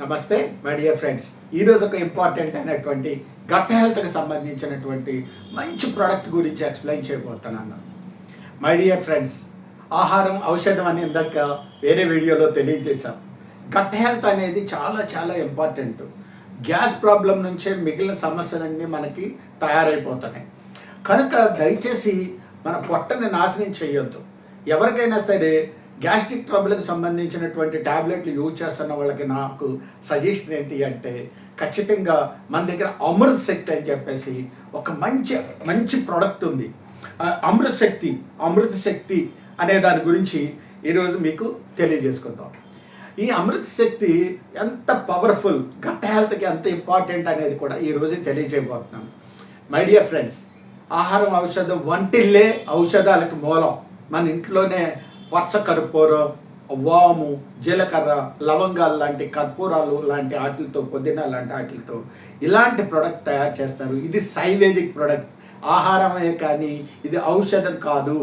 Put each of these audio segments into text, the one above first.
నమస్తే my dear friends. ఈరోజు ఒక ఇంపార్టెంట్ అయినటువంటి గట్ హెల్త్కి సంబంధించినటువంటి మంచి ప్రోడక్ట్ గురించి ఎక్స్ప్లెయిన్ చేయబోతున్నాను. మై డియర్ ఫ్రెండ్స్, ఆహారం ఔషధం అని ఇందాక వేరే వీడియోలో తెలియజేశాం. గట్ హెల్త్ అనేది చాలా చాలా ఇంపార్టెంట్. గ్యాస్ ప్రాబ్లం నుంచే మిగిలిన సమస్యలన్నీ మనకి తయారైపోతున్నాయి. కనుక దయచేసి మన పొట్టని నాశనం చేయొద్దు. ఎవరికైనా సరే గ్యాస్ట్రిక్ ట్రబుల్కి సంబంధించినటువంటి ట్యాబ్లెట్లు యూజ్ చేస్తున్న వాళ్ళకి నాకు సజెషన్ ఏంటి అంటే, ఖచ్చితంగా మన దగ్గర అమృత్ శక్తి అని చెప్పేసి ఒక మంచి ప్రోడక్ట్ ఉంది. అమృత శక్తి అనే దాని గురించి ఈరోజు మీకు తెలియజేసుకుందాం. ఈ అమృత శక్తి ఎంత పవర్ఫుల్, గట్ హెల్త్కి ఎంత ఇంపార్టెంట్ అనేది కూడా ఈరోజు తెలియజేయబోతున్నాను. మై డియర్ ఫ్రెండ్స్, ఆహారం ఔషధం, వంటిల్లే ఔషధాలకు మూలం. మన ఇంట్లోనే పచ్చ కర్పూరం, వాము, జీలకర్ర, లవంగాలు లాంటి కర్పూరాలు లాంటి వాటితో, పుదీనా లాంటి వాటితో ఇలాంటి ప్రోడక్ట్ తయారు చేస్తారు. ఇది సైవేదిక్ ప్రోడక్ట్, ఆహారమే కానీ ఇది ఔషధం కాదు.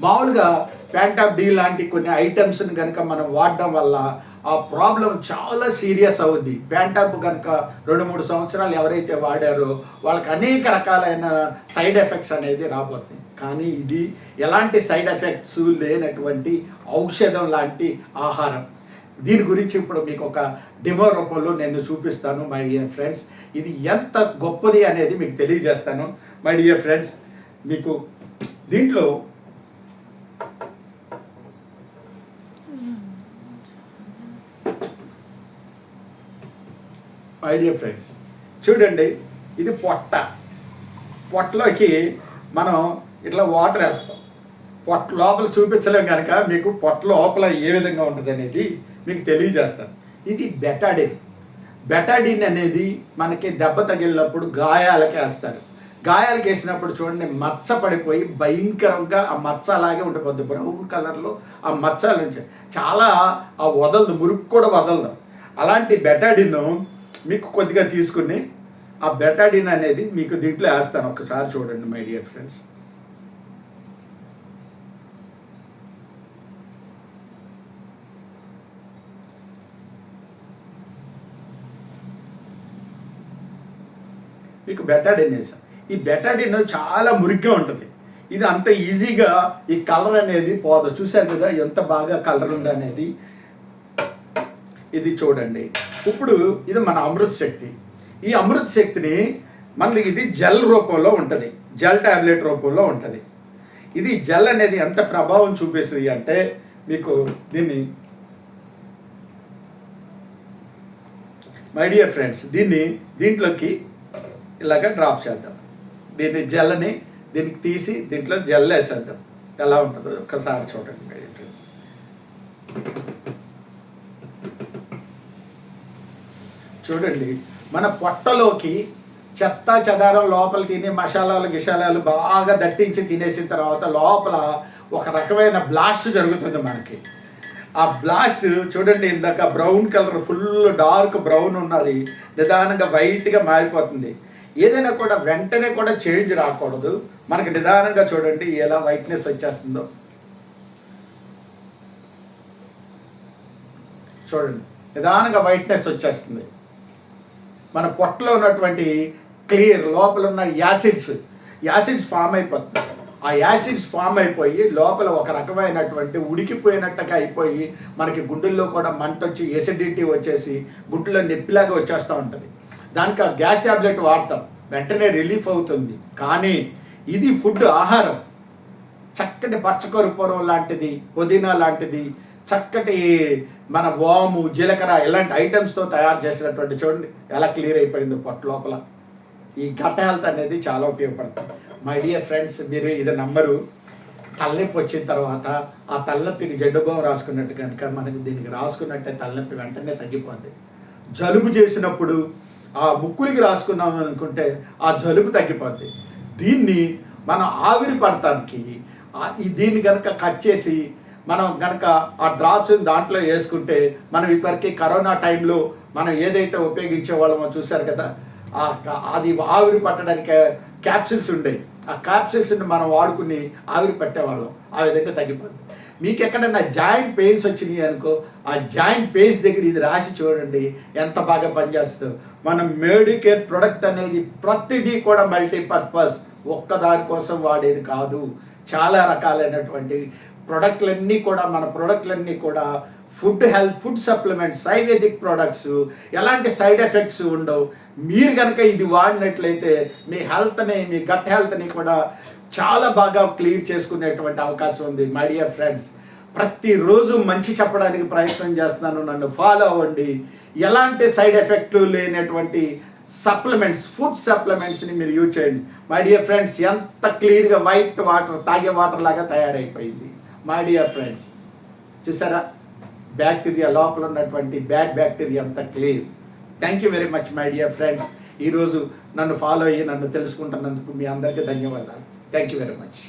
మామూలుగా ప్యాంటాప్ డి లాంటి కొన్ని ఐటమ్స్ని కనుక మనం వాడడం వల్ల ఆ ప్రాబ్లం చాలా సీరియస్ అవుద్ది. ప్యాంటాప్ కనుక 2-3 సంవత్సరాలు ఎవరైతే వాడారో వాళ్ళకి అనేక రకాలైన సైడ్ ఎఫెక్ట్స్ అనేది రాబోతుంది. కానీ ఇది ఎలాంటి సైడ్ ఎఫెక్ట్స్ లేనటువంటి ఔషధం లాంటి ఆహారం. దీని గురించి ఇప్పుడు మీకు ఒక డెమో రూపంలో నేను చూపిస్తాను. మై డియర్ ఫ్రెండ్స్, ఇది ఎంత గొప్పది అనేది మీకు తెలియజేస్తాను. మై డియర్ ఫ్రెండ్స్, మీకు దీంట్లో మై డియర్ ఫ్రెండ్స్ చూడండి, ఇది పొట్టలోకి మనం ఇట్లా వాటర్ వేస్తాం. పొట్ట లోపల చూపించలేం కనుక మీకు పొట్ట లోపల ఏ విధంగా ఉంటుంది అనేది మీకు తెలియజేస్తాను. ఇది బెటాడిన్ అనేది మనకి దెబ్బ తగిలినప్పుడు గాయాలకి వేస్తారు. గాయాలకి వేసినప్పుడు చూడండి, మచ్చ పడిపోయి భయంకరంగా ఆ మచ్చ అలాగే ఉండిపోద్ది. బ్రౌన్ కలర్లో ఆ మచ్చల నుంచి చాలా వదలదు, మురుగు కూడా వదలదు. అలాంటి బెటాడిన్ మీకు కొద్దిగా తీసుకుని ఆ బెటాడిన్ అనేది మీకు దీంట్లో వేస్తాను. ఒకసారి చూడండి మై డియర్ ఫ్రెండ్స్. మీకు బెటాడిన్ వేసాం. ఈ బెటాడిన్ చాలా మురిగ్గా ఉంటుంది. ఇది అంత ఈజీగా ఈ కలర్ అనేది పోదు. చూశారు కదా ఎంత బాగా కలర్ ఉంది అనేది. ఇది చూడండి. ఇప్పుడు ఇది మన అమృత శక్తి. ఈ అమృత శక్తిని మనకి ఇది జెల్ రూపంలో ఉంటుంది, జెల్ ట్యాబ్లెట్ రూపంలో ఉంటుంది. ఇది జెల్ అనేది ఎంత ప్రభావం చూపిస్తుంది అంటే, మీకు మై డియర్ ఫ్రెండ్స్, దీంట్లోకి ఇలాగ డ్రాప్ చేద్దాం. దీనికి తీసి దీంట్లో జెల్ వేసేద్దాం. ఎలా ఉంటుందో ఒకసారి చూడండి మై డియర్ ఫ్రెండ్స్. చూడండి, మన పొట్టలోకి చెత్త చెదారం లోపల తినే గిషాలాలు బాగా దట్టించి తినేసిన తర్వాత లోపల ఒక రకమైన బ్లాస్ట్ జరుగుతుంది మనకి. ఆ బ్లాస్ట్ చూడండి, ఇందాక brown colour full dark brown ఉన్నది నిదానంగా వైట్గా మారిపోతుంది. ఏదైనా కూడా వెంటనే కూడా చేంజ్ రాకూడదు. మనకి నిదానంగా చూడండి ఎలా వైట్నెస్ వచ్చేస్తుందో చూడండి, నిదానంగా వైట్నెస్ వచ్చేస్తుంది. మన పొట్టలో ఉన్నటువంటి క్లియర్ లోపల ఉన్న యాసిడ్స్ ఫామ్ అయిపోతుంది. ఆ యాసిడ్స్ ఫామ్ అయిపోయి లోపల ఒక రకమైనటువంటి ఉడికిపోయినట్టుగా అయిపోయి మనకి గుండెల్లో కూడా మంట వచ్చి ఎసిడిటీ వచ్చేసి గుండెలో నొప్పిలాగా వచ్చేస్తూ ఉంటుంది. దానికి ఆ గ్యాస్ ట్యాబ్లెట్ వాడతాం, వెంటనే రిలీఫ్ అవుతుంది. కానీ ఇది ఫుడ్, ఆహారం చక్కటి పచ్చకర్పూరం లాంటిది, పుదీనా లాంటిది, చక్కటి మన వాము, జీలకర్ర ఇలాంటి ఐటమ్స్తో తయారు చేసినటువంటి చూడండి ఎలా క్లియర్ అయిపోయిందో పొట్ట లోపల. ఈ గట్ హెల్త్ అనేది చాలా ఉపయోగపడుతుంది. మై డియర్ ఫ్రెండ్స్, మీరు ఇది నమ్మరు, తలనొప్పి వచ్చిన తర్వాత ఆ తలనొప్పికి జడ్డుబాం రాసుకున్నట్టు కనుక మనకి దీనికి రాసుకున్నట్టే తలనొప్పి వెంటనే తగ్గిపోద్ది. జలుబు చేసినప్పుడు ఆ ముక్కులకి రాసుకున్నాం అనుకుంటే ఆ జలుబు తగ్గిపోద్ది. దీన్ని మనం ఆవిరి పడటానికి దీన్ని కనుక కట్ చేసి మనం కనుక ఆ డ్రాప్స్ దాంట్లో వేసుకుంటే, మనం ఇదివరకు కరోనా టైంలో మనం ఏదైతే ఉపయోగించే వాళ్ళమో చూశారు కదా, అది ఆవిరి పట్టడానికి క్యాప్సిల్స్ ఉండేవి. ఆ క్యాప్సిల్స్ని మనం వాడుకుని ఆవిరి పట్టేవాళ్ళం. ఆ విధంగా తగ్గిపోతుంది. మీకు ఎక్కడైనా జాయింట్ పెయిన్స్ వచ్చినాయి అనుకో, ఆ జాయింట్ పెయిన్స్ దగ్గర ఇది రాసి చూడండి ఎంత బాగా పనిచేస్తుందో. మనం మేడికేర్ ప్రొడక్ట్ అనేది ప్రతిదీ కూడా మల్టీపర్పస్, ఒక్కదాని కోసం వాడేది కాదు. చాలా రకాలైనటువంటి ప్రొడక్ట్లన్నీ కూడా, మన ప్రొడక్ట్లన్నీ కూడా ఫుడ్ సప్లిమెంట్స్, ఆయుర్వేదిక్ ప్రొడక్ట్స్, ఎలాంటి సైడ్ ఎఫెక్ట్స్ ఉండవు. మీరు కనుక ఇది వాడినట్లయితే మీ హెల్త్ని, మీ గట్ హెల్త్ని కూడా చాలా బాగా క్లియర్ చేసుకునేటువంటి అవకాశం ఉంది. మై డియర్ ఫ్రెండ్స్, ప్రతిరోజు మంచి చెప్పడానికి ప్రయత్నం చేస్తున్నాను, నన్ను ఫాలో అవ్వండి. ఎలాంటి సైడ్ ఎఫెక్ట్ లేనటువంటి ఫుడ్ సప్లిమెంట్స్ని మీరు యూజ్ చేయండి. మై డియర్ ఫ్రెండ్స్, ఎంత క్లియర్గా వైట్ వాటర్, తాగే వాటర్ లాగా తయారైపోయింది. మై డియర్ ఫ్రెండ్స్, చూసారా బ్యాక్టీరియా, లోపల ఉన్నటువంటి బ్యాడ్ బ్యాక్టీరియా అంతా clear. Thank you very much my dear friends. ఈరోజు నన్ను ఫాలో అయ్యి నన్ను తెలుసుకుంటున్నందుకు మీ అందరికీ ధన్యవాదాలు. Thank you very much.